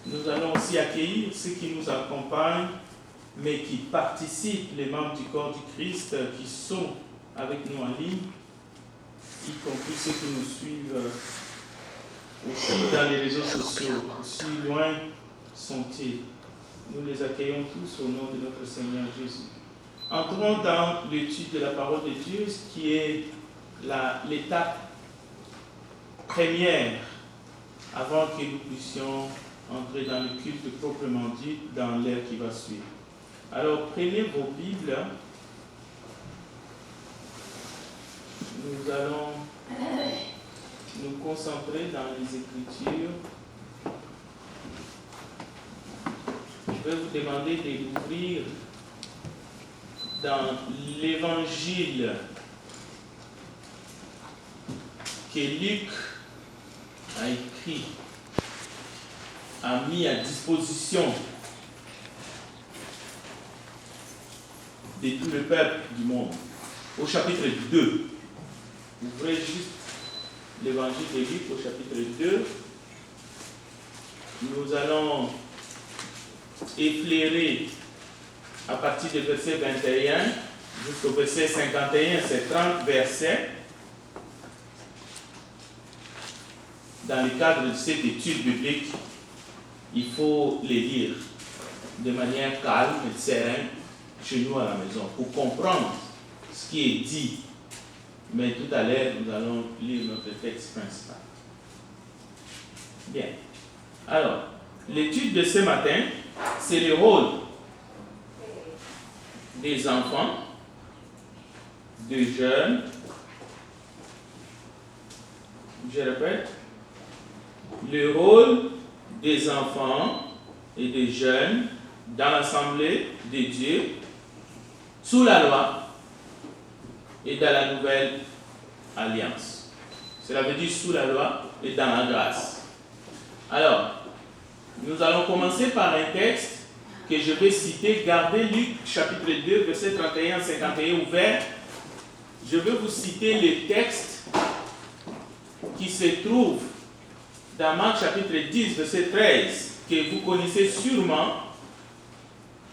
Nous allons aussi accueillir ceux qui nous accompagnent, mais qui participent, les membres du corps du Christ qui sont avec nous en ligne, y compris ceux qui nous suivent aussi dans les réseaux sociaux. Aussi loin sont-ils. Nous les accueillons tous au nom de notre Seigneur Jésus. Entrons dans l'étude de la parole de Dieu, ce qui est l'étape première avant que nous puissions entrer dans le culte proprement dit dans l'ère qui va suivre. Alors prenez vos Bibles. Nous allons nous concentrer dans les Écritures. Je vais vous demander d'ouvrir dans l'Évangile que Luc a écrit, a mis à disposition de tout le peuple du monde, au chapitre 2. Ouvrez juste l'Évangile de Luc au chapitre 2. Nous allons effleurer à partir du verset 21 jusqu'au verset 51, c'est 30 versets. Dans le cadre de cette étude biblique, il faut les lire de manière calme et sereine chez nous à la maison pour comprendre ce qui est dit. Mais tout à l'heure, nous allons lire notre texte principal. Bien. Alors, l'étude de ce matin, c'est le rôle des enfants, des jeunes, je répète, le rôle des enfants et des jeunes dans l'assemblée de Dieu, sous la loi et dans la nouvelle alliance. Cela veut dire sous la loi et dans la grâce. Alors, nous allons commencer par un texte que je vais citer. Gardez Luc chapitre 2, verset 31 à 51 ouvert. Je vais vous citer les textes qui se trouvent dans Marc chapitre 10, verset 13, que vous connaissez sûrement.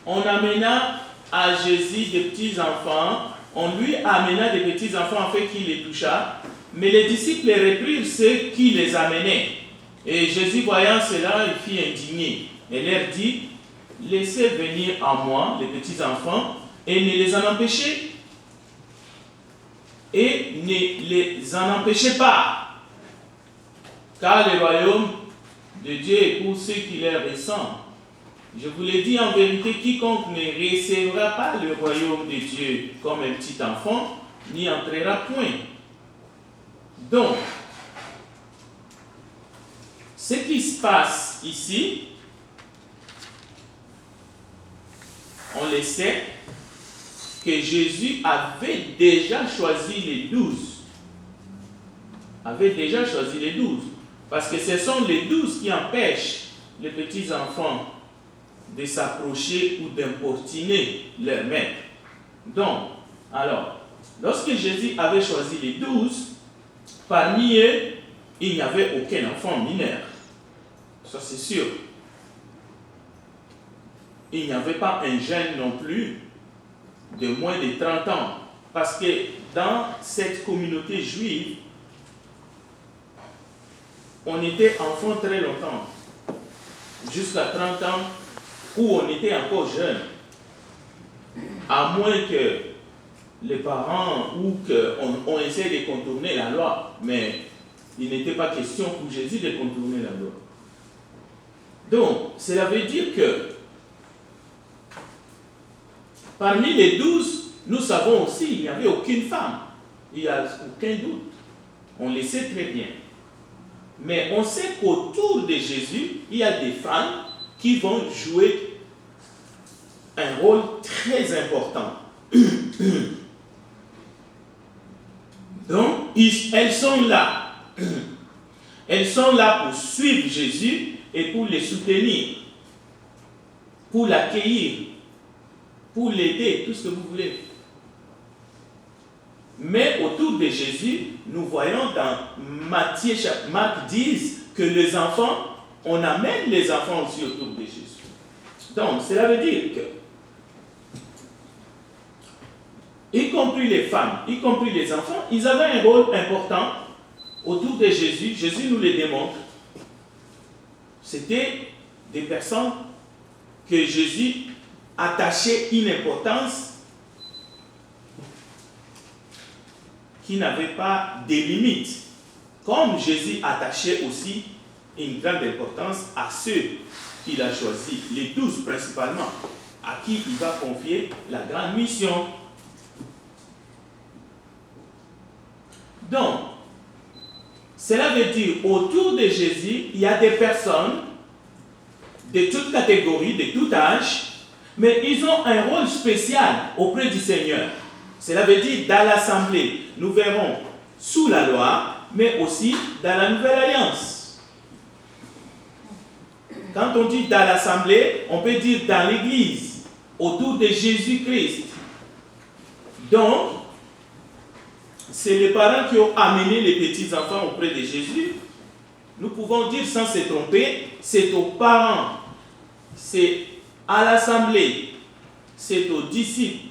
On amena à Jésus des petits-enfants, on lui amena des petits-enfants afin qu'il les touchât, mais les disciples reprirent ceux qui les amenaient. Et Jésus, voyant cela, il fit indigné et leur dit, laissez venir à moi les petits-enfants et ne les en empêchez. Et ne les en empêchez pas. Car le royaume de Dieu est pour ceux qui leur ressemblent. Je vous l'ai dit en vérité, quiconque ne recevra pas le royaume de Dieu comme un petit enfant, n'y entrera point. Donc, ce qui se passe ici, on le sait, que Jésus avait déjà choisi les 12. Avait déjà choisi les 12. Parce que ce sont les 12 qui empêchent les petits-enfants de s'approcher ou d'importuner leur maître. Donc, alors, lorsque Jésus avait choisi les 12, parmi eux, il n'y avait aucun enfant mineur. Ça, c'est sûr. Il n'y avait pas un jeune non plus de moins de 30 ans. Parce que dans cette communauté juive, on était enfant très longtemps, jusqu'à 30 ans, où on était encore jeune. À moins que les parents ou qu'on essaie de contourner la loi, mais il n'était pas question pour Jésus de contourner la loi. Donc, cela veut dire que parmi les 12, nous savons aussi qu'il n'y avait aucune femme. Il n'y a aucun doute. On le sait très bien. Mais on sait qu'autour de Jésus, il y a des femmes qui vont jouer un rôle très important. Donc, elles sont là. Elles sont là pour suivre Jésus et pour le soutenir, pour l'accueillir, pour l'aider, tout ce que vous voulez. Mais autour de Jésus, nous voyons dans Marc 10 que les enfants on amène les enfants aussi autour de Jésus. Donc, cela veut dire que, y compris les femmes, y compris les enfants, ils avaient un rôle important autour de Jésus. Jésus nous le démontre. C'était des personnes que Jésus attachait une importance qui n'avait pas de limites. Comme Jésus attachait aussi une grande importance à ceux qu'il a choisis, les 12 principalement, à qui il va confier la grande mission. Donc, cela veut dire autour de Jésus, il y a des personnes de toutes catégories, de tout âge, mais ils ont un rôle spécial auprès du Seigneur. Cela veut dire dans l'assemblée, nous verrons sous la loi, mais aussi dans la nouvelle alliance. Quand on dit dans l'assemblée, on peut dire dans l'église, autour de Jésus-Christ. Donc, c'est les parents qui ont amené les petits-enfants auprès de Jésus. Nous pouvons dire sans se tromper, c'est aux parents, c'est à l'assemblée, c'est aux disciples,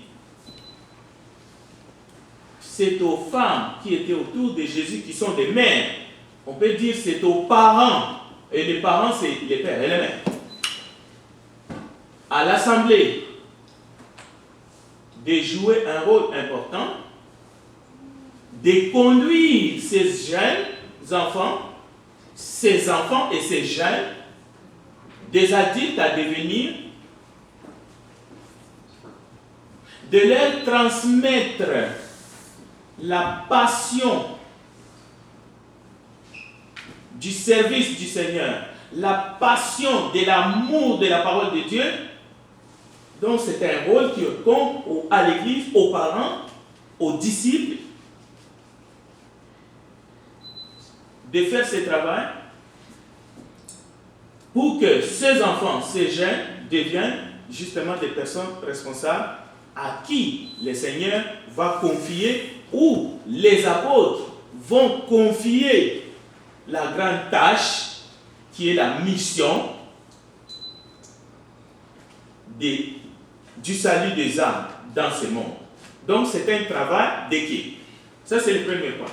c'est aux femmes qui étaient autour de Jésus, qui sont des mères. On peut dire c'est aux parents, et les parents c'est les pères et les mères. À l'assemblée, de jouer un rôle important, de conduire ces jeunes enfants, ces enfants et ces jeunes, des adultes à devenir, de leur transmettre la passion du service du Seigneur, la passion de l'amour de la parole de Dieu. Donc c'est un rôle qui incombe à l'Église, aux parents, aux disciples, de faire ce travail pour que ces enfants, ces jeunes deviennent justement des personnes responsables à qui le Seigneur va confier, ou les apôtres vont confier la grande tâche qui est la mission du salut des âmes dans ce monde. Donc c'est un travail d'équipe. Ça c'est le premier point.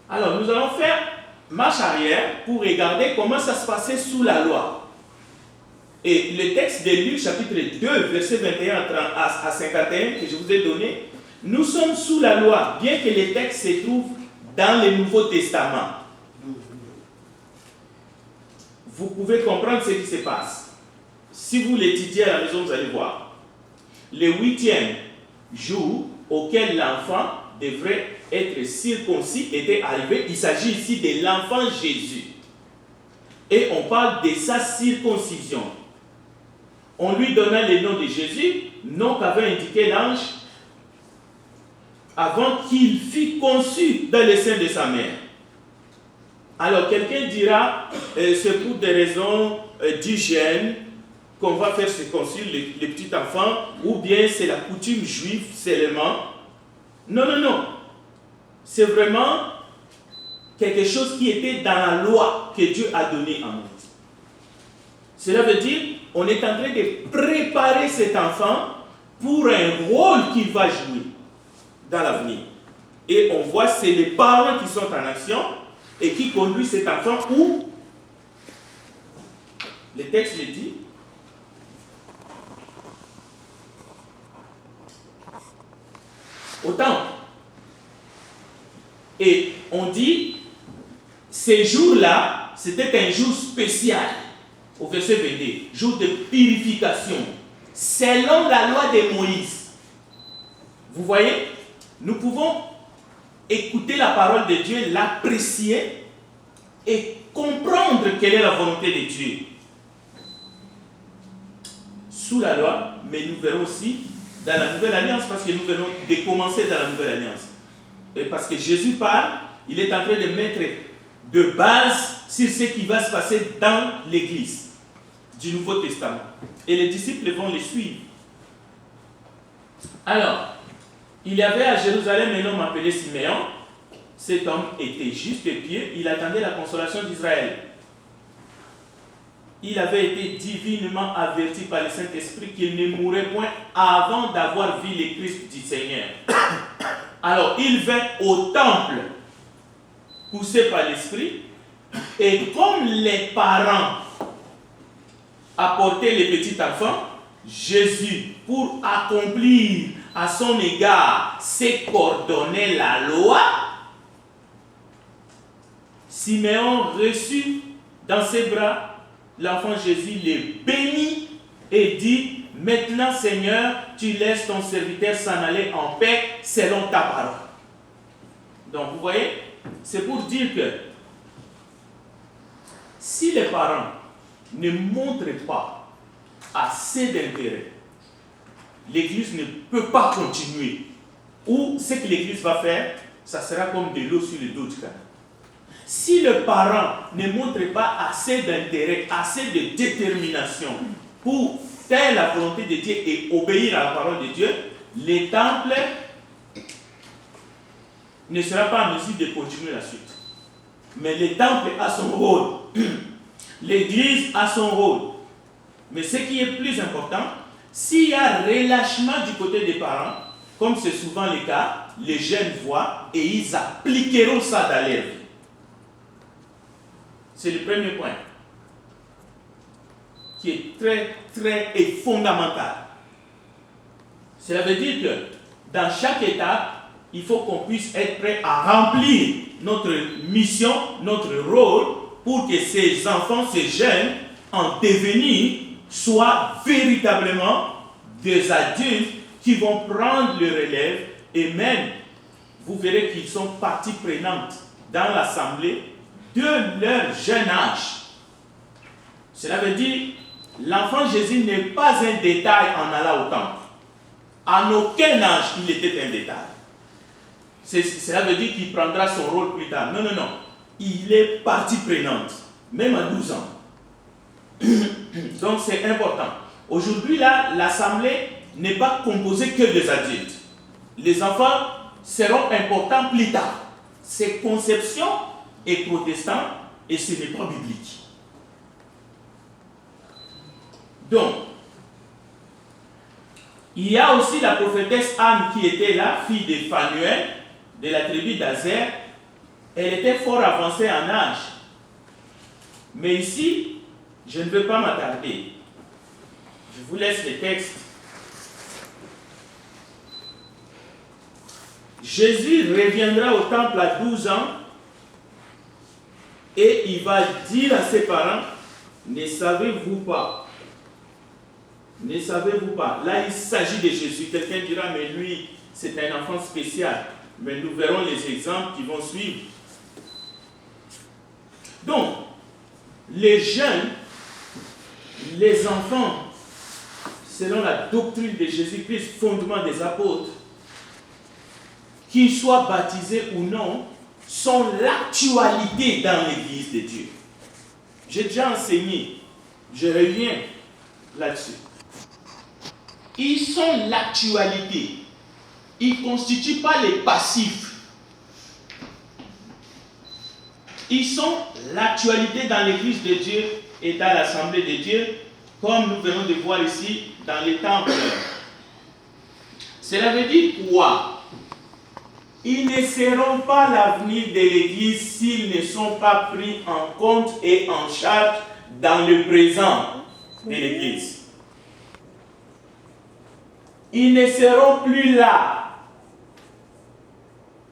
Alors nous allons faire marche arrière pour regarder comment ça se passait sous la loi. Et le texte de Luc chapitre 2 verset 21 à 51 que je vous ai donné, nous sommes sous la loi, bien que les textes se trouvent dans le Nouveau Testament. Vous pouvez comprendre ce qui se passe. Si vous l'étudiez à la maison, vous allez voir. Le 8e jour auquel l'enfant devrait être circoncis était arrivé. Il s'agit ici de l'enfant Jésus. Et on parle de sa circoncision. On lui donna le nom de Jésus, nom qu'avait indiqué l'ange avant qu'il fût conçu dans le sein de sa mère. Alors quelqu'un dira, c'est pour des raisons d'hygiène qu'on va faire circoncire les petits enfants, ou bien c'est la coutume juive seulement. Non, non, non. C'est vraiment quelque chose qui était dans la loi que Dieu a donnée à Moïse. Cela veut dire, on est en train de préparer cet enfant pour un rôle qu'il va jouer dans l'avenir. Et on voit, c'est les parents qui sont en action et qui conduisent cet enfant où le texte le dit. Au temple. Et on dit, ces jours-là, c'était un jour spécial, au verset 22, jour de purification, selon la loi de Moïse. Vous voyez, nous pouvons écouter la parole de Dieu, l'apprécier et comprendre quelle est la volonté de Dieu. Sous la loi, mais nous verrons aussi dans la nouvelle alliance, parce que nous venons de commencer dans la nouvelle alliance. Et parce que Jésus parle, il est en train de mettre de base sur ce qui va se passer dans l'église du Nouveau Testament. Et les disciples vont les suivre. Alors, il y avait à Jérusalem un homme appelé Siméon. Cet homme était juste de pied, il attendait la consolation d'Israël. il avait été divinement averti par le Saint-Esprit qu'il ne mourrait point avant d'avoir vu le Christ du Seigneur. Alors, il vint au temple, poussé par l'Esprit, et comme les parents apportaient les petits enfants, Jésus, pour accomplir à son égard ce qu'ordonnait la loi, Siméon reçut dans ses bras l'enfant Jésus, le bénit et dit: maintenant, Seigneur, tu laisses ton serviteur s'en aller en paix selon ta parole. Donc, vous voyez, c'est pour dire que si les parents ne montrent pas assez d'intérêt, l'Église ne peut pas continuer. Ou ce que l'Église va faire, ça sera comme de l'eau sur le dos du canal. Si le parent ne montre pas assez d'intérêt, assez de détermination pour faire la volonté de Dieu et obéir à la parole de Dieu, le temple ne sera pas en mesure de continuer la suite. Mais le temple a son rôle. L'Église a son rôle. Mais ce qui est plus important, s'il y a relâchement du côté des parents, comme c'est souvent le cas, les jeunes voient et ils appliqueront ça dans leur vie. C'est le premier point qui est très, très et fondamental. Cela veut dire que dans chaque étape, il faut qu'on puisse être prêt à remplir notre mission, notre rôle, pour que ces enfants, ces jeunes, en devenir, soient véritablement des adultes qui vont prendre le relève et même, vous verrez qu'ils sont partie prenante dans l'assemblée de leur jeune âge. Cela veut dire, l'enfant Jésus n'est pas un détail en allant au temple. En aucun âge, il était un détail. Cela veut dire qu'il prendra son rôle plus tard. Non, non, non. Il est partie prenante, même à 12 ans. Donc c'est important. Aujourd'hui, là, l'assemblée n'est pas composée que des adultes. Les enfants seront importants plus tard. C'est conception et protestant et ce n'est pas biblique. Donc, il y a aussi la prophétesse Anne qui était là, fille de Phanuel, de la tribu d'Azer. Elle était fort avancée en âge. Mais ici, je ne veux pas m'attarder. Je vous laisse les textes. Jésus reviendra au temple à 12 ans et il va dire à ses parents: ne savez-vous pas? Ne savez-vous pas? Là, il s'agit de Jésus. Quelqu'un dira: mais lui, c'est un enfant spécial. Mais nous verrons les exemples qui vont suivre. Donc, les jeunes, les enfants, selon la doctrine de Jésus-Christ, fondement des apôtres, qu'ils soient baptisés ou non, sont l'actualité dans l'Église de Dieu. J'ai déjà enseigné, je reviens là-dessus. Ils sont l'actualité. Ils ne constituent pas les passifs. Ils sont l'actualité dans l'Église de Dieu et dans l'Assemblée de Dieu, comme nous venons de voir ici dans les temples. Cela veut dire quoi? Ils ne seront pas l'avenir de l'Église s'ils ne sont pas pris en compte et en charge dans le présent de l'Église. Ils ne seront plus là.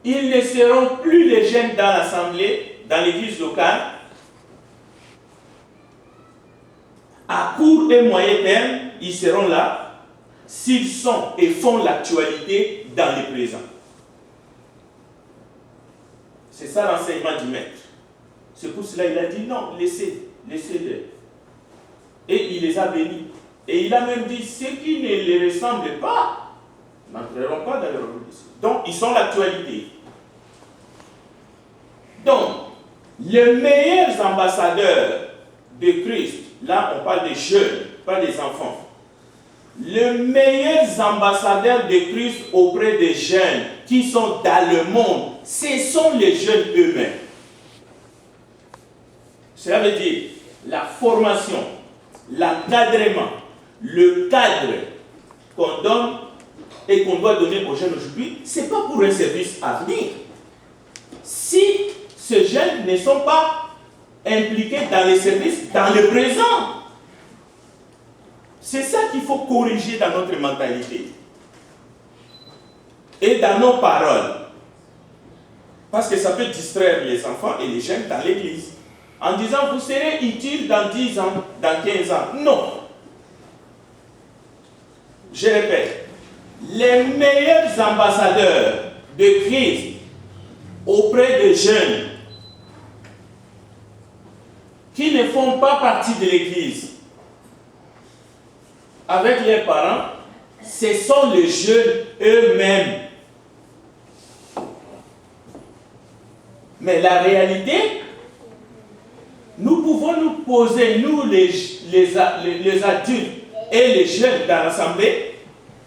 Ils ne seront plus les jeunes dans l'assemblée, dans l'église locale. À court et moyen terme, ils seront là s'ils sont et font l'actualité dans le présent. C'est ça l'enseignement du maître. C'est pour cela qu'il a dit non, laissez-les. Et il les a bénis. Et il a même dit, ceux qui ne les ressemblent pas n'entreront pas dans leur obéissance. Donc, ils sont l'actualité. Donc, les meilleurs ambassadeurs de Christ, là on parle des jeunes, pas des enfants. Les meilleurs ambassadeurs de Christ auprès des jeunes qui sont dans le monde, ce sont les jeunes eux-mêmes. Cela veut dire, la formation, l'encadrement, le cadre qu'on donne et qu'on doit donner aux jeunes aujourd'hui, ce n'est pas pour un service à venir. Si ces jeunes ne sont pas impliqués dans les services, dans le présent, c'est ça qu'il faut corriger dans notre mentalité et dans nos paroles. Parce que ça peut distraire les enfants et les jeunes dans l'église. En disant, vous serez utile dans 10 ans, dans 15 ans. Non. Je répète, les meilleurs ambassadeurs de Christ auprès des jeunes qui ne font pas partie de l'église avec leurs parents, ce sont les jeunes eux-mêmes. Mais la réalité, nous pouvons nous poser, nous les adultes et les jeunes dans l'assemblée,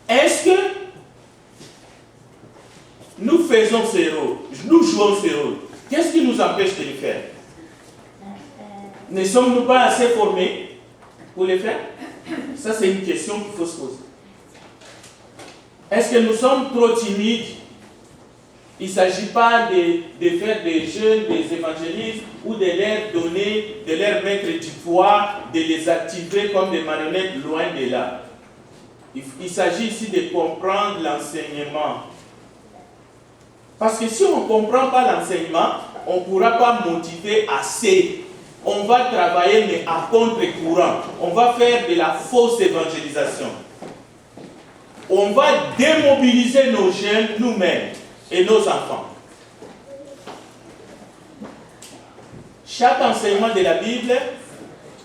est-ce que nous faisons ce rôle, nous jouons ce rôle? Qu'est-ce qui nous empêche de le faire? Ne sommes-nous pas assez formés pour le faire? Ça, c'est une question qu'il faut se poser. Est-ce que nous sommes trop timides? Il ne s'agit pas de faire des jeunes, des évangélistes, ou de leur donner, de leur mettre du poids, de les activer comme des marionnettes loin de là. Il s'agit ici de comprendre l'enseignement. Parce que si on ne comprend pas l'enseignement, on ne pourra pas motiver assez. On va travailler, mais à contre-courant. On va faire de la fausse évangélisation. On va démobiliser nos jeunes nous-mêmes et nos enfants. Chaque enseignement de la Bible,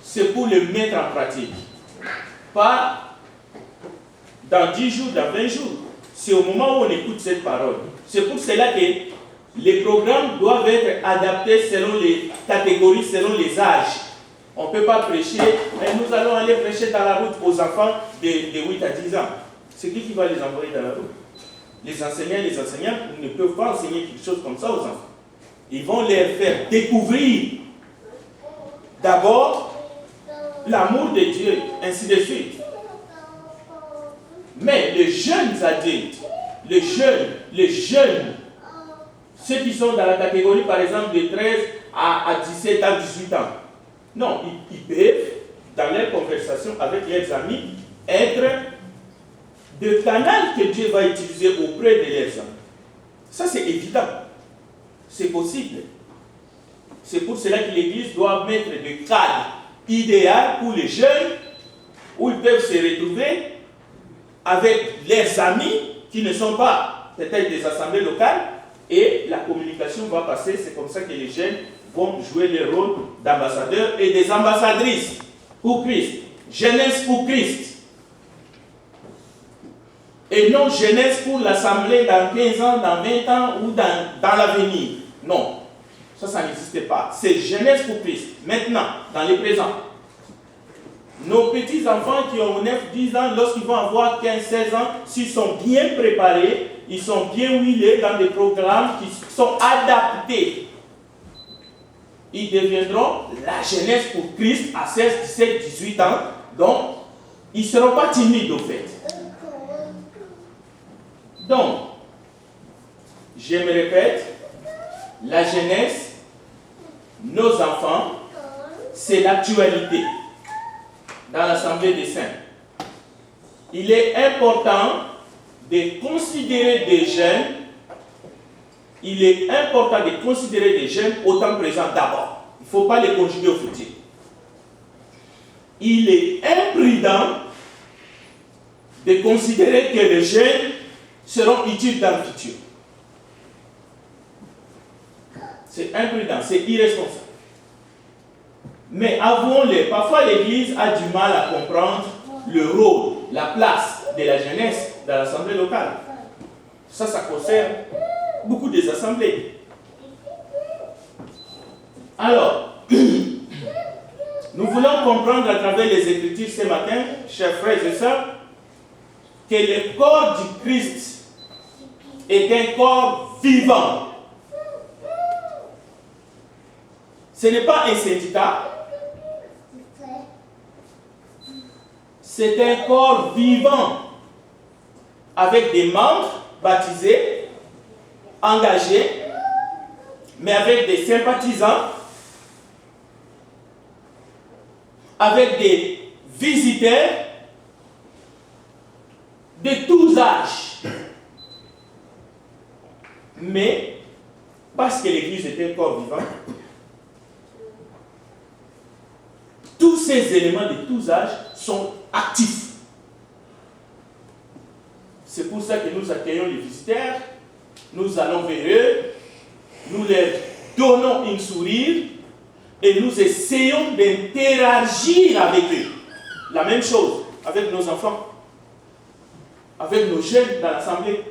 c'est pour le mettre en pratique. Pas dans 10 jours, dans 20 jours. C'est au moment où on écoute cette parole. C'est pour cela que les programmes doivent être adaptés selon les catégories, selon les âges. On ne peut pas prêcher, mais nous allons aller prêcher dans la route aux enfants de 8 à 10 ans. C'est qui va les envoyer dans la route? Les enseignants ne peuvent pas enseigner quelque chose comme ça aux enfants. Ils vont leur faire découvrir d'abord l'amour de Dieu, ainsi de suite. Mais les jeunes adultes, les jeunes, ceux qui sont dans la catégorie par exemple de 13 à 17 ans, 18 ans, non, ils peuvent, dans leur conversation avec leurs amis, être le canal que Dieu va utiliser auprès de leurs amis. Ça, c'est évident. C'est possible. C'est pour cela que l'Église doit mettre le cadre idéal pour les jeunes où ils peuvent se retrouver avec leurs amis qui ne sont pas peut-être des assemblées locales et la communication va passer. C'est comme ça que les jeunes vont jouer le rôle d'ambassadeurs et des ambassadrices pour Christ. Jeunesse pour Christ. Et non jeunesse pour l'assemblée dans 15 ans, dans 20 ans ou dans l'avenir. Non, ça n'existe pas. C'est jeunesse pour Christ. Maintenant, dans le présent. Nos petits-enfants qui ont 9, 10 ans, lorsqu'ils vont avoir 15, 16 ans, s'ils sont bien préparés, ils sont bien huilés dans des programmes qui sont adaptés. Ils deviendront la jeunesse pour Christ à 16, 17, 18 ans. Donc, ils ne seront pas timides au fait. Donc, je me répète, la jeunesse, nos enfants, c'est l'actualité dans l'Assemblée des Saints. Il est important de considérer des jeunes, au temps présent d'abord. Il ne faut pas les conjuguer au futur. Il est imprudent de considérer que les jeunes seront utiles dans le futur. C'est imprudent, c'est irresponsable. Mais avouons-le, parfois l'Église a du mal à comprendre le rôle, la place de la jeunesse dans l'assemblée locale. Ça concerne beaucoup des assemblées. Alors, nous voulons comprendre à travers les Écritures ce matin, chers frères et sœurs, que le corps du Christ est un corps vivant. Ce n'est pas un syndicat, c'est un corps vivant, avec des membres baptisés, engagés, mais avec des sympathisants, avec des visiteurs de tous âges. Mais, parce que l'Église est un corps vivant, tous ces éléments de tous âges sont actifs. C'est pour ça que nous accueillons les visiteurs, nous allons vers eux, nous leur donnons un sourire et nous essayons d'interagir avec eux. La même chose avec nos enfants, avec nos jeunes dans l'assemblée.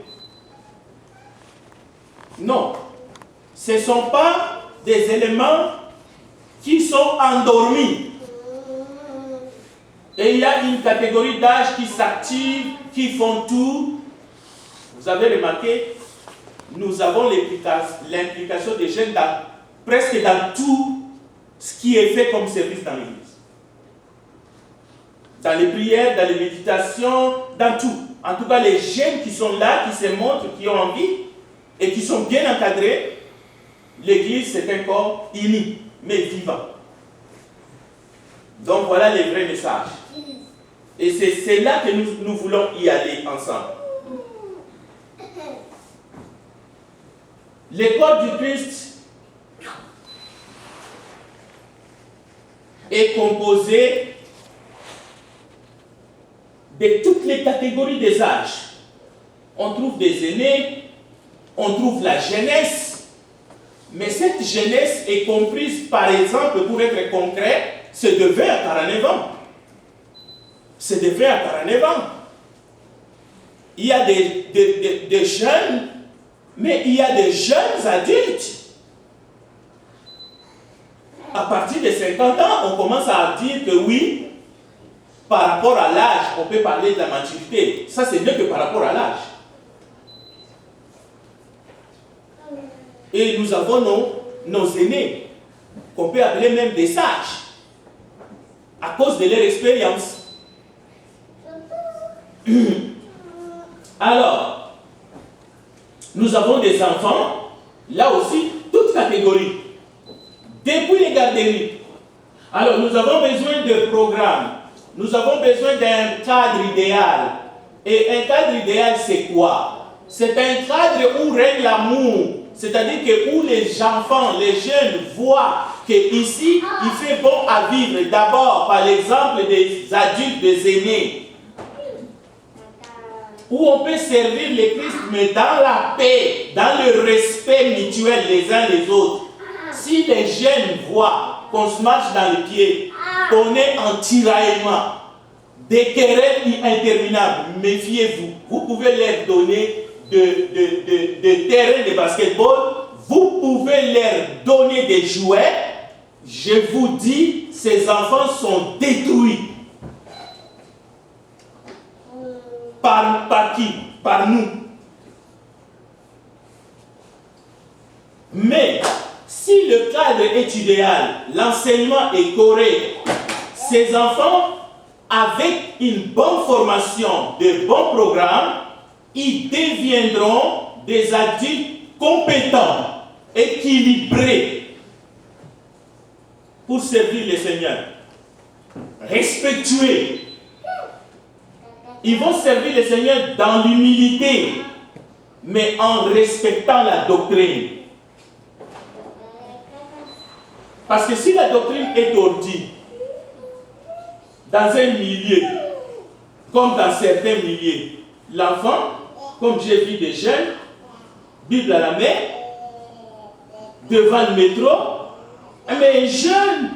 Non, ce ne sont pas des éléments qui sont endormis. Et il y a une catégorie d'âge qui s'active, qui font tout. Vous avez remarqué, nous avons l'implication des jeunes presque dans tout ce qui est fait comme service dans l'Église. Dans les prières, dans les méditations, dans tout. En tout cas, les jeunes qui sont là, qui se montrent, qui ont envie et qui sont bien encadrés, l'Église c'est un corps uni, mais vivant. Donc voilà les vrais messages. Et c'est là que nous voulons y aller ensemble. Le corps du Christ est composé de toutes les catégories des âges. On trouve des aînés, on trouve la jeunesse, mais cette jeunesse est comprise, par exemple, pour être concret, c'est de 20 à 49 ans. C'est de 20 à 49 ans. Il y a des jeunes, mais il y a des jeunes adultes. À partir de 50 ans, on commence à dire que oui, par rapport à l'âge, on peut parler de la maturité. Ça, c'est mieux que par rapport à l'âge. Et nous avons nos aînés, qu'on peut appeler même des sages, à cause de leur expérience. Alors, nous avons des enfants, là aussi, toutes catégories, depuis les garderies. Alors, nous avons besoin de programmes, nous avons besoin d'un cadre idéal. Et un cadre idéal, c'est quoi? C'est un cadre où règne l'amour, c'est-à-dire que où les enfants, les jeunes voient qu'ici, il fait bon à vivre. D'abord, par l'exemple des adultes, des aînés, où on peut servir le Christ, mais dans la paix, dans le respect mutuel les uns les autres. Si les jeunes voient qu'on se marche dans les pieds, qu'on est en tiraillement, des querelles interminables, méfiez-vous. Vous pouvez leur donner de terrain de basketball, vous pouvez leur donner des jouets. Je vous dis, ces enfants sont détruits. Par qui? Par nous. Mais si le cadre est idéal, l'enseignement est correct, ces enfants, avec une bonne formation, de bons programmes, ils deviendront des adultes compétents, équilibrés, pour servir le Seigneur, respectueux. Ils vont servir le Seigneur dans l'humilité, mais en respectant la doctrine. Parce que si la doctrine est tordue, dans un milieu, comme dans certains milieux, l'enfant, comme j'ai vu des jeunes, Bible à la main, devant le métro, mais un jeune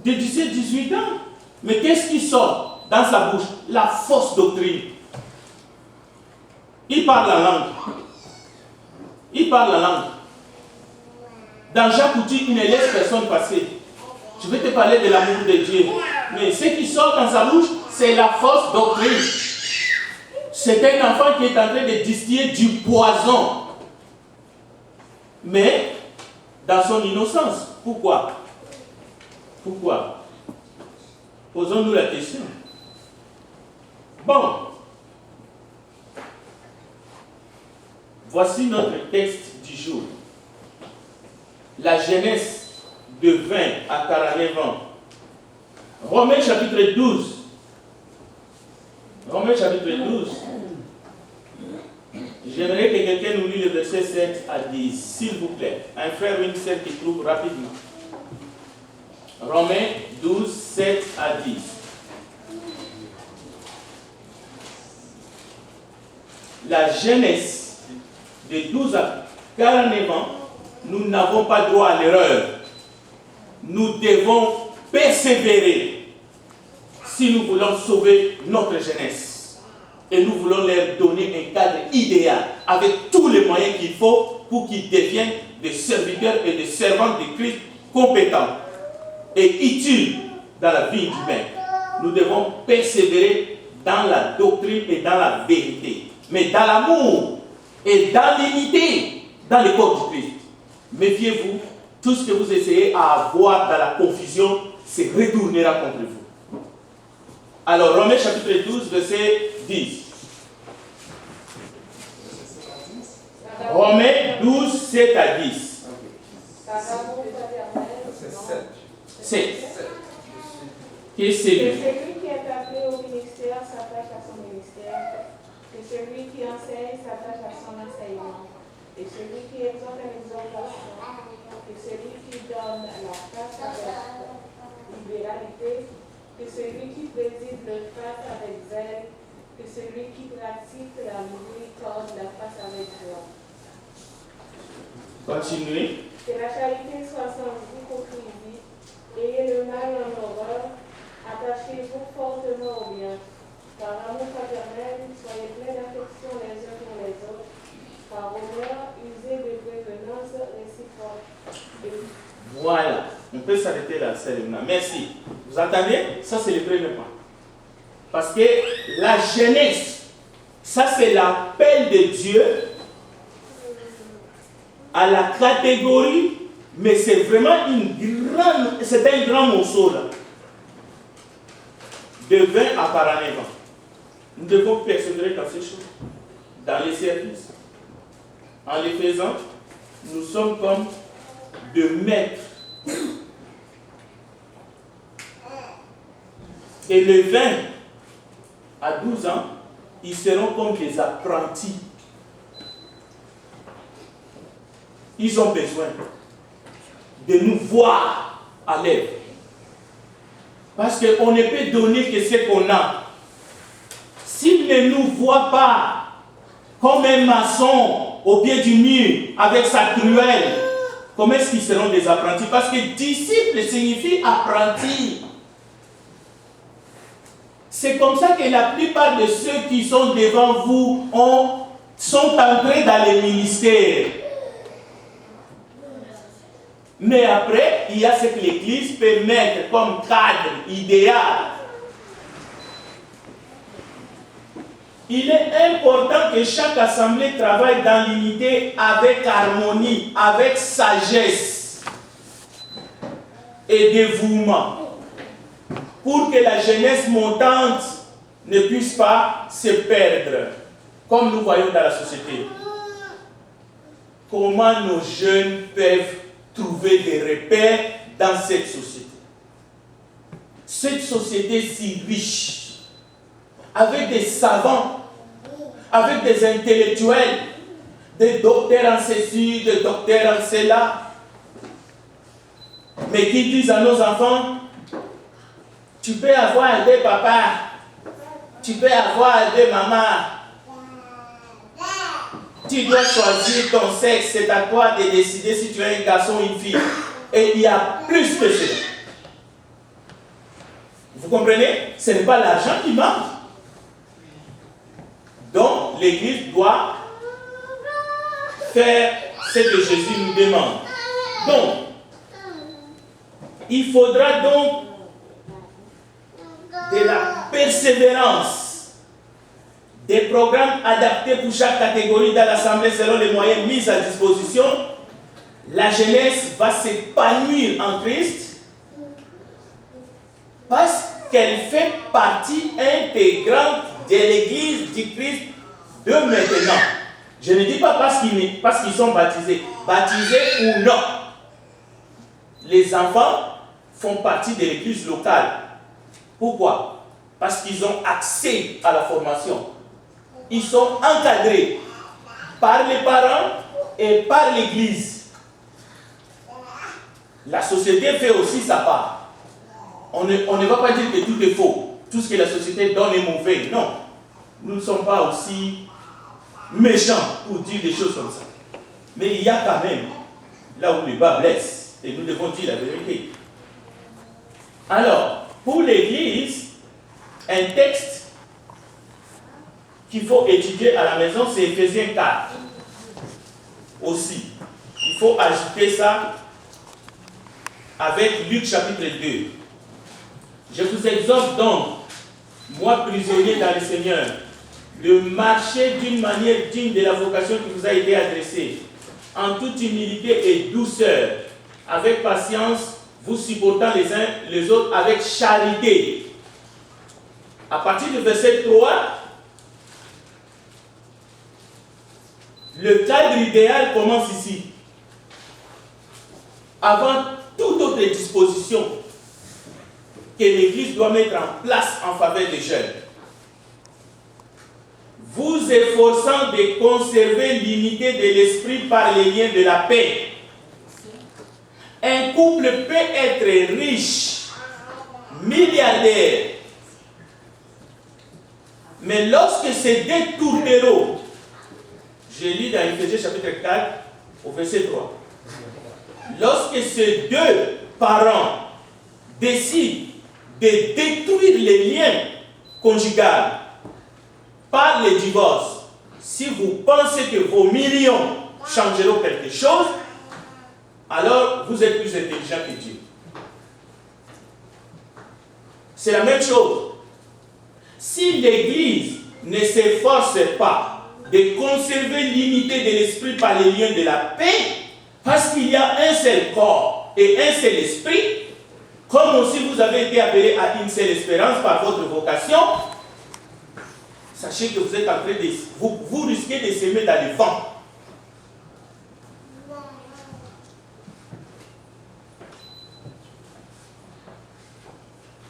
de 17-18 ans, mais qu'est-ce qui sort dans sa bouche? La fausse doctrine. Il parle la langue. Il parle la langue. Dans Jacques Coutu, il ne laisse personne passer. Je vais te parler de l'amour de Dieu. Mais ce qui sort dans sa bouche, c'est la fausse doctrine. C'est un enfant qui est en train de distiller du poison. Mais, dans son innocence. Pourquoi? Pourquoi? Posons-nous la question. Bon. Voici notre texte du jour. La jeunesse de 20 à 49 ans. Romains chapitre 12. Romains chapitre 12. J'aimerais que quelqu'un nous lise le verset 7 à 10, s'il vous plaît. Un frère ou une sœur qui trouve rapidement. Romains 12, 7 à 10. La jeunesse de 12 à 49 ans, nous n'avons pas droit à l'erreur. Nous devons persévérer si nous voulons sauver notre jeunesse. Et nous voulons leur donner un cadre idéal avec tous les moyens qu'il faut pour qu'ils deviennent des serviteurs et des servants de Christ compétents et utiles dans la vie humaine. Nous devons persévérer dans la doctrine et dans la vérité, mais dans l'amour et dans l'unité dans le corps du Christ. Méfiez-vous, tout ce que vous essayez à avoir dans la confusion se retournera contre vous. Alors, Romains chapitre 12, verset 10. Romains 12, 7 à 10. 7. Qui est celui? Que celui qui est appelé au ministère s'attache à son ministère. Que celui qui enseigne s'attache à son enseignement. Et celui qui exhorte à l'exhortation. Que celui qui donne la face avec libéralité. Que celui qui préside le face avec zèle. Que celui qui pratique la miséricorde la face avec joie. Continuez. Que la charité soit sans hypocrisie. Ayez le mal en horreur. Attachez-vous fortement au bien. Par l'amour fraternel, soyez pleins d'affection les uns pour les autres. Par honneur, usez de prévenance réciproque. Voilà. On peut s'arrêter là, Selena. Merci. Vous entendez? Ça, c'est le premier point. Parce que la jeunesse, ça, c'est l'appel de Dieu à la catégorie, mais c'est vraiment c'est un grand morceau là. De 20 à 49 ans. Nous devons persévérer dans ces choses, dans les services. En les faisant, nous sommes comme de maîtres. Et les 20 à 12 ans, ils seront comme des apprentis. Ils ont besoin de nous voir à l'œuvre. Parce qu'on ne peut donner que ce qu'on a. S'ils ne nous voient pas comme un maçon au pied du mur avec sa truelle, comment est-ce qu'ils seront des apprentis? Parce que disciple signifie apprenti. C'est comme ça que la plupart de ceux qui sont devant vous sont entrés dans les ministères. Mais après, il y a ce que l'Église peut mettre comme cadre idéal. Il est important que chaque assemblée travaille dans l'unité avec harmonie, avec sagesse et dévouement, pour que la jeunesse montante ne puisse pas se perdre, comme nous voyons dans la société. Comment nos jeunes peuvent trouver des repères dans cette société? Cette société si riche, avec des savants, avec des intellectuels, des docteurs en ceci, des docteurs en cela, mais qui disent à nos enfants, tu peux avoir deux papas, tu peux avoir deux mamans, tu dois choisir ton sexe, c'est à toi de décider si tu es un garçon ou une fille. Et il y a plus que cela. Vous comprenez? Ce n'est pas l'argent qui manque. Donc, l'Église doit faire ce que Jésus nous demande. Donc, il faudra donc de la persévérance, des programmes adaptés pour chaque catégorie dans l'Assemblée selon les moyens mis à disposition. La jeunesse va s'épanouir en Christ parce qu'elle fait partie intégrante de l'église du Christ de maintenant. Je ne dis pas parce qu'ils sont baptisés ou non. Les enfants font partie de l'église locale. Pourquoi? Parce qu'ils ont accès à la formation. Ils sont encadrés par les parents et par l'église. La société fait aussi sa part. On ne va pas dire que tout est faux. Tout ce que la société donne est mauvais. Non. Nous ne sommes pas aussi méchants pour dire des choses comme ça. Mais il y a quand même là où le bas blesse. Et nous devons dire la vérité. Alors, pour l'Église, un texte qu'il faut étudier à la maison, c'est Éphésiens 4. Aussi. Il faut ajouter ça avec Luc chapitre 2. Je vous exhorte donc, moi prisonnier dans le Seigneur, de marcher d'une manière digne de la vocation qui vous a été adressée, en toute humilité et douceur, avec patience, vous supportant les uns les autres avec charité. À partir du verset 3, le cadre idéal commence ici. Avant toute autre disposition que l'Église doit mettre en place en faveur des jeunes, vous efforçant de conserver l'unité de l'esprit par les liens de la paix. Un couple peut être riche, milliardaire, mais lorsque ces deux tourtereaux, je lis dans Éphésiens chapitre 4 au verset 3, lorsque ces deux parents décident de détruire les liens conjugaux par le divorce, si vous pensez que vos millions changeront quelque chose, alors vous êtes plus intelligent que Dieu. C'est la même chose. Si l'Église ne s'efforce pas de conserver l'unité de l'esprit par les liens de la paix, parce qu'il y a un seul corps et un seul esprit, comme aussi vous avez été appelés à une seule espérance par votre vocation, sachez que vous êtes en train de... Vous risquez de s'aimer dans le vent.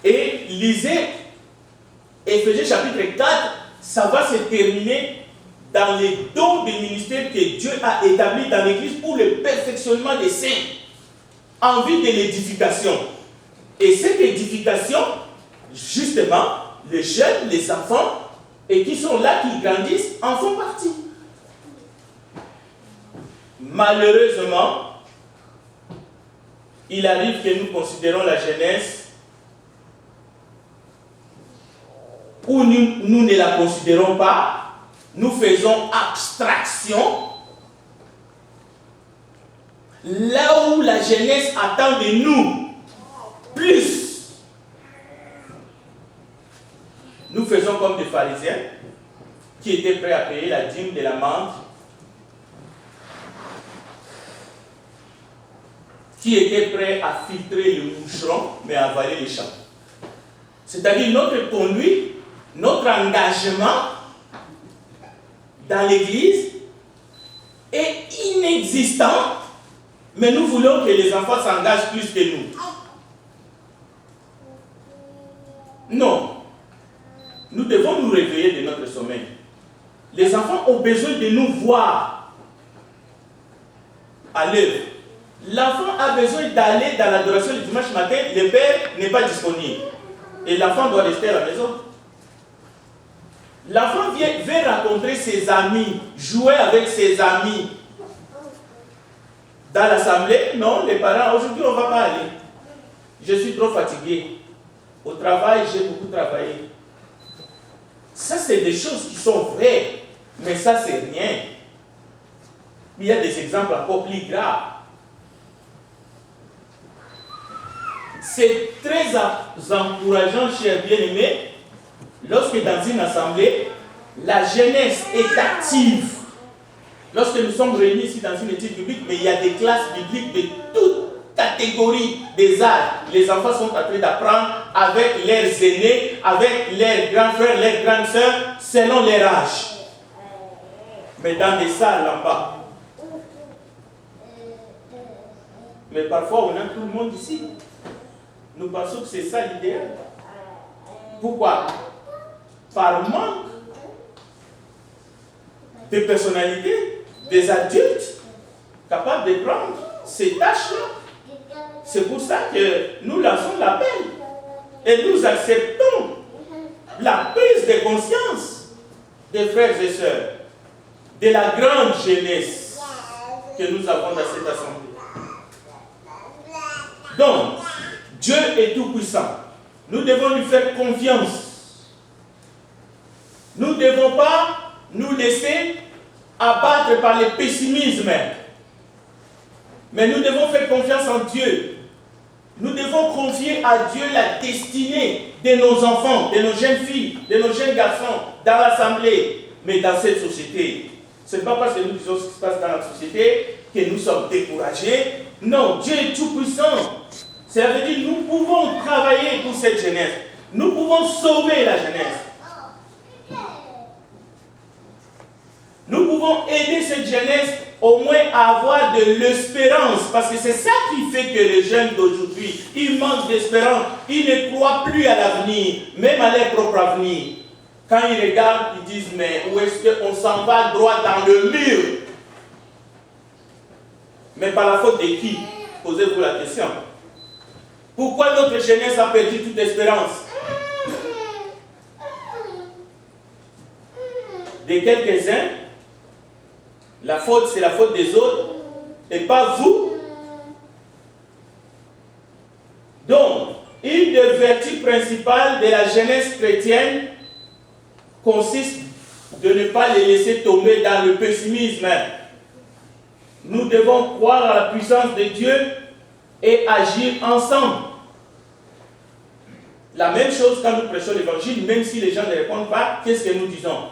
Et lisez Éphésiens chapitre 4, ça va se terminer dans les dons des ministères que Dieu a établis dans l'Église pour le perfectionnement des saints, en vue de l'édification. Et cette édification, justement, les jeunes, les enfants, et qui sont là, qui grandissent, en font partie. Malheureusement, il arrive que nous considérons la jeunesse, ou nous ne la considérons pas, nous faisons abstraction, là où la jeunesse attend de nous plus. Nous faisons comme des pharisiens qui étaient prêts à payer la dîme de la menthe, qui étaient prêts à filtrer le moucheron, mais à avaler les champs. C'est-à-dire notre conduite, notre engagement dans l'Église est inexistant, mais nous voulons que les enfants s'engagent plus que nous. Non. Nous devons nous réveiller de notre sommeil. Les enfants ont besoin de nous voir à l'œuvre. L'enfant a besoin d'aller dans l'adoration du dimanche matin, le père n'est pas disponible. Et l'enfant doit rester à la maison. L'enfant veut rencontrer ses amis, jouer avec ses amis. Dans l'assemblée, non, les parents, aujourd'hui on ne va pas aller. Je suis trop fatigué. Au travail, j'ai beaucoup travaillé. Ça, c'est des choses qui sont vraies, mais ça, c'est rien. Il y a des exemples encore plus graves. C'est très encourageant, chers bien-aimés, lorsque dans une assemblée, la jeunesse est active. Lorsque nous sommes réunis ici dans une étude biblique, mais il y a des classes bibliques de toutes catégories des âges. Les enfants sont en train d'apprendre avec leurs aînés, avec leurs grands frères, leurs grandes sœurs, selon leur âge. Mais dans des salles en bas. Mais parfois, on a tout le monde ici. Nous pensons que c'est ça l'idéal. Pourquoi? Par manque de personnalité, des adultes capables de prendre ces tâches-là. C'est pour ça que nous lançons l'appel. Et nous acceptons la prise de conscience des frères et sœurs, de la grande jeunesse que nous avons dans cette assemblée. Donc, Dieu est tout-puissant. Nous devons lui faire confiance. Nous ne devons pas nous laisser abattre par le pessimisme. Mais nous devons faire confiance en Dieu. Nous devons confier à Dieu la destinée de nos enfants, de nos jeunes filles, de nos jeunes garçons dans l'assemblée. Mais dans cette société, ce n'est pas parce que nous disons ce qui se passe dans la société que nous sommes découragés. Non, Dieu est tout-puissant. Ça veut dire que nous pouvons travailler pour cette jeunesse. Nous pouvons sauver la jeunesse. Nous pouvons aider cette jeunesse au moins à avoir de l'espérance. Parce que c'est ça qui fait que les jeunes d'aujourd'hui, ils manquent d'espérance. Ils ne croient plus à l'avenir, même à leur propre avenir. Quand ils regardent, ils disent, mais où est-ce qu'on s'en va droit dans le mur? Mais par la faute de qui? Posez-vous la question. Pourquoi notre jeunesse a perdu toute espérance? De quelques-uns, la faute c'est la faute des autres et pas vous. Donc, une des vertus principales de la jeunesse chrétienne consiste de ne pas les laisser tomber dans le pessimisme. Nous devons croire à la puissance de Dieu et agir ensemble. La même chose quand nous prêchons l'évangile, même si les gens ne répondent pas, qu'est-ce que nous disons?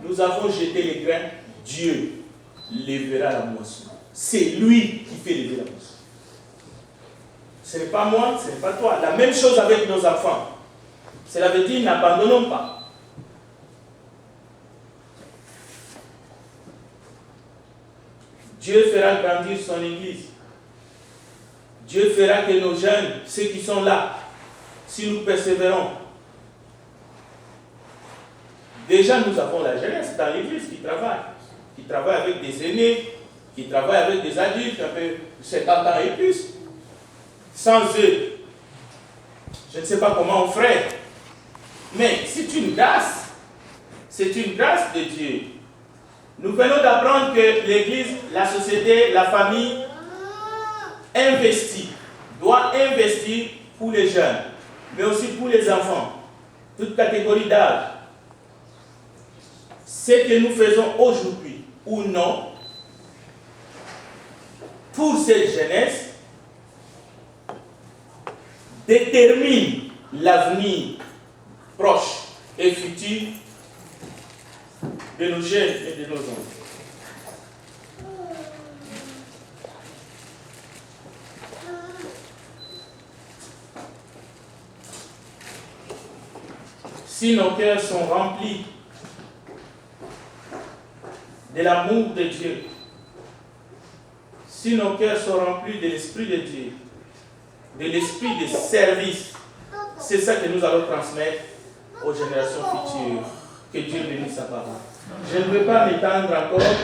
Nous avons jeté les grains, Dieu lèvera la moisson. C'est lui qui fait lever la moisson. Ce n'est pas moi, ce n'est pas toi. La même chose avec nos enfants. Cela veut dire n'abandonnons pas. Dieu fera grandir son église. Dieu fera que nos jeunes, ceux qui sont là, si nous persévérons. Déjà, nous avons la jeunesse dans l'église qui travaille avec des aînés, qui travaille avec des adultes, un peu 50 ans et plus. Sans eux, je ne sais pas comment on ferait. Mais c'est une grâce. C'est une grâce de Dieu. Nous venons d'apprendre que l'Église, la société, la famille doit investir pour les jeunes, mais aussi pour les enfants, toute catégorie d'âge. Ce que nous faisons aujourd'hui ou non, pour cette jeunesse, détermine l'avenir proche et futur de nos jeunes et de nos enfants. Si nos cœurs sont remplis de l'amour de Dieu, si nos cœurs sont remplis de l'Esprit de Dieu, de l'esprit de service, c'est ça que nous allons transmettre aux générations futures. Que Dieu bénisse sa parole. Je ne veux pas m'étendre encore.